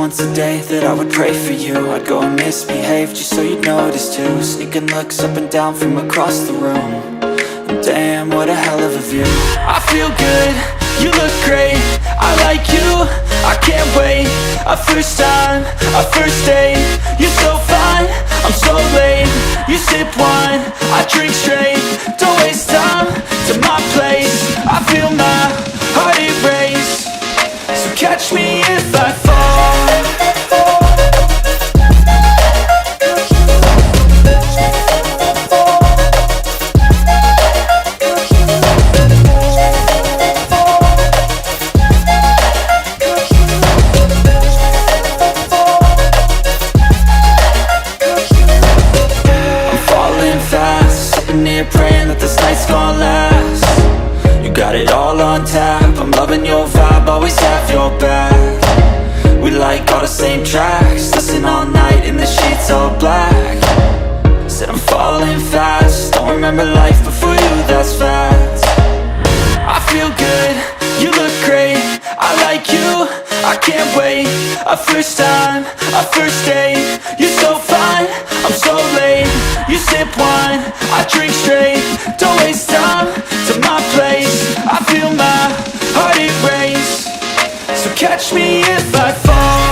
once a day that I would pray for you. I'd go and misbehave just so you'd notice too. Sneaking looks up and down from across the room. And damn, what a hell of a view. I feel good, you look great, I like you, I can't wait. A first time, a first date, you're so fine, I'm so late. You sip wine, I drink straight, don't waste time to my place. I feel my heart erase, so catch me if I fall. Praying that this night's gonna last. You got it all on tap, I'm loving your vibe, always have your back. We like all the same tracks, listen all night in the sheets all black. Said I'm falling fast, don't remember life before you, that's fact. I feel good, you look great, I like you, I can't wait. A first time, a first date, you're so fine, I'm so late. You sip wine, I drink straight, don't waste time to my place. I feel my heart erase, so catch me if I fall.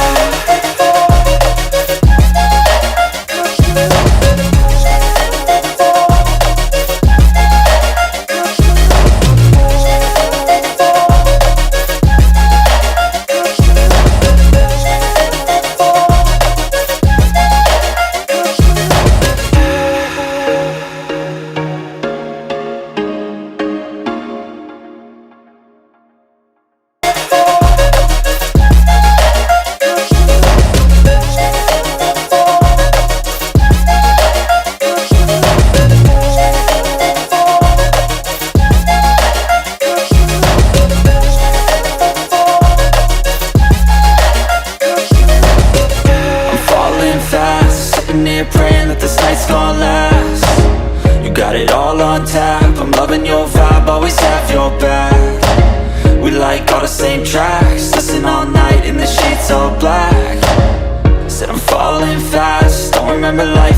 Praying that this night's gonna last. You got it all on tap, I'm loving your vibe, always have your back. We like all the same tracks, listen all night in the sheets all black. Said I'm falling fast, don't remember life